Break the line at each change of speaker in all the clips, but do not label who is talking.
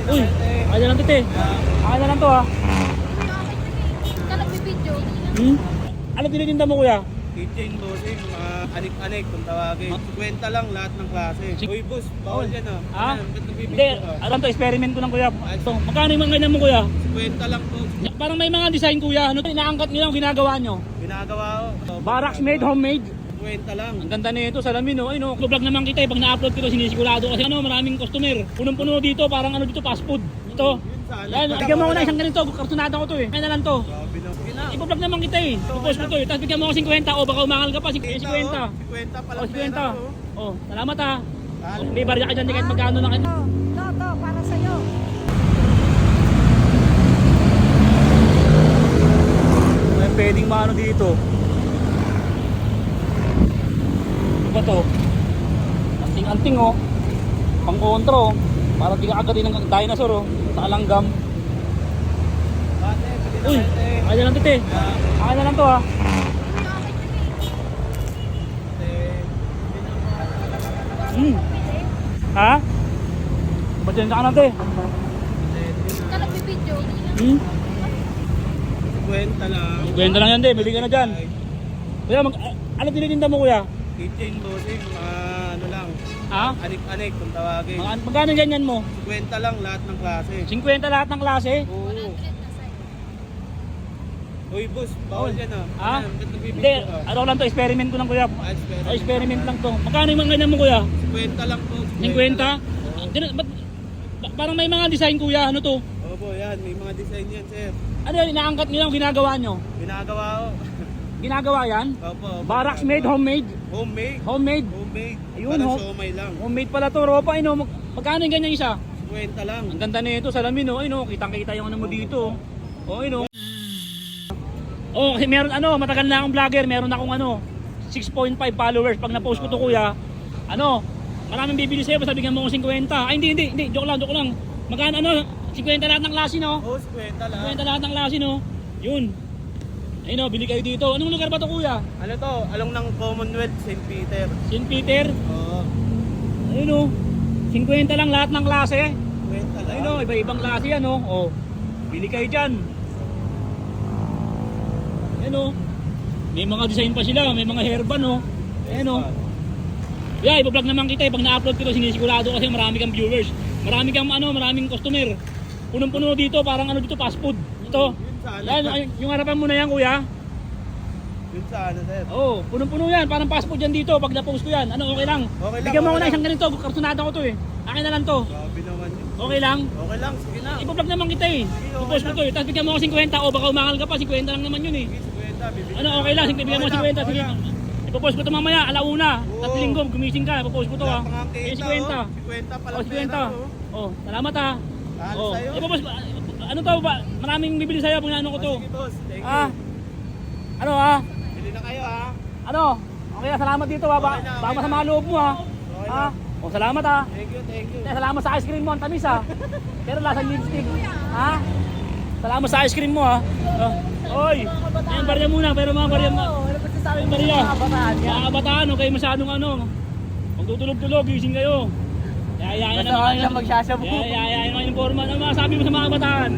Uy, kaya na lang tite. Kaya na lang to ha.
Ka nagbibidyo.
Ano tinitinda mo kuya?
Kitchen, dosing, anik-anik kung tawagin. Kwenta lang lahat ng klase. Uy, boss, bawal yan ah.
Ha?
Ayan, ba't
Hindi,
nagbibigyo ka?
alam to, experiment ko lang kuya. Ito, magkano yung mga ganyan mo kuya?
Kwenta lang po.
Parang may mga design kuya, ano to, inaangkat nyo lang, ginagawa nyo.
Ginagawa ko.
Barracks made, homemade.
Kwenta lang.
Ang ganda nito, salamin no. Ay no, vlog naman kita pag na-upload ko to, sinisigurado kasi ano, maraming customer. Punong-puno dito, parang ano dito, fast food. Ito.
Yun sana.
Yan, bigyan mo ako na isang ganito, kartonada ko to eh. Kaya na lang to.
Grabe na.
Ipo-vlog naman kita eh. Pupost ko to eh. Tapos bigyan mo ako 50 o baka umangal ka pa 50.
50 pala
Oh, 50.
pera.
Oh, salamat ha. Oh, may barya ka dyan, di kahit magkano na kayo.
To, para sa'yo.
May pwedeng maano dito. Ano ba to? Anting-anting oh. Pang kontro oh. Parang di ka agatin ng dinosaur oh. Sa alanggam. Uy, kaya na lang tite. Kaya na lang to ha. Ha? Ba't yun ka na te?
Ka nagbibidyo.
Kwenta lang.
Kwenta lang yan te, bili ka na dyan. Kuya, ano tinitinda mo kuya?
Kitchen, dosing, ano lang.
Ha?
Anik-anik kung tawagin.
Magkano ganyan mo?
Kwenta lang lahat ng klase.
50 lahat ng klase?
Oo. Uy, boss, bawal yan ah.
Ha?
Ayan, ba't nagbibigyo
Hindi,
ka?
ano lang to, experiment ko lang kuya.
Experiment.
Experiment lang to. Magkano yung mga ganyan mo kuya?
Kwenta lang po.
50? Parang may mga design kuya, ano to?
Opo, yan. May mga design yan, sir.
Ano yan, inaangkat nyo lang, ginagawa nyo?
Ginagawa ko.
Ginagawa yan?
Opo.
Barracks made, homemade?
Homemade.
Homemade?
Homemade.
Ayun,
Parang
ho.
siomay lang.
Homemade pala to, ropa, ano? Magkano yung ganyan isa?
Kwenta lang.
Ang ganda nito, salamin no, ay no, kitang-kita yung ano mo dito. Oh, ay no. Oh, kasi meron ano, matagal na akong vlogger, meron akong ano, 6.5 followers pag na-post ko to kuya. Ano, maraming bibili sa'yo, basta bigyan mo ko 50. Ay hindi, joke lang. Magkano ano, 50 lahat ng klase no?
Oo, kwenta lang.
50 lahat ng klase no? Yun. Ayun no, bili kayo dito. Anong lugar ba to kuya?
Ano to? Along ng Commonwealth, St. Peter.
St. Peter?
Oo.
Ayun no. 50 lang lahat ng klase.
Kwenta lang.
Ayun no, iba-ibang klase yan no. Oh, bili kayo dyan. Ayun o. May mga design pa sila, may mga hairband o. Ayun o. Yeah, iba-vlog naman kita pag na-upload ko to, sinisigurado kasi marami kang viewers. Marami kang ano, maraming customer. Punong-puno dito, parang ano dito, fast food. Ito. Yan, yung harapan mo na yan kuya.
Yun sana, sir.
Oo, punong-puno yan, parang fast food yan dito pag na-post ko yan. Ano, okay lang.
Okay lang,
Bigyan mo ako
okay
na
lang.
isang ganito, kartonada ko to eh. Akin na lang to.
Grabe naman yun.
Okay lang.
Okay lang, sige na.
Ipa-vlog naman kita eh. Ipa-post ko to eh. Tapos bigyan mo ako 50 o baka umangal ka pa, 50 lang naman yun eh.
Sige, kwenta, bibigyan.
Ano, okay lang, bigyan mo 50, sige. Ipopost ko ito mamaya, alauna.
Oo.
3 linggo, gumising ka, ipopost ko ito ha.
Wala pa nga
Eh,
kita,
50.
oh. 50 pala
Oh, 50. Oh, salamat ha.
Talo
Oh,
sa'yo.
ipopost ko. Ano to ba? Maraming bibili sa'yo pag naano ko to.
Sige, boss. Thank you.
Ah. Ano ha?
Bili na kayo, ha?
Ano? Okay na, salamat dito ha.
Okay na, okay
Baka
na.
masama loob mo ha.
Okay
Ha?
na.
Oh, salamat ha.
Thank you, thank you.
Salamat sa ice cream mo, ang tamis ha. Pero lasang lipstick. Ha? Salamat sa ice cream mo ha. Oh. Oy, yung barya muna, pero mga barya mo. Yung barya. Mga kabataan, okay masyadong ano. Magtutulog-tulog, gising kayo. Yayayan naman kayo.
magsasabu.
Yayayan naman yung forma. Ano masasabi mo sa mga kabataan?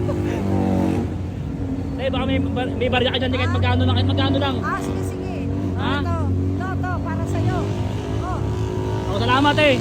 Eh, baka may barya ka dyan, di kahit magkano lang, kahit magkano lang.
Sige.
Ha?
To, para sa'yo. Oh.
Oh, salamat eh.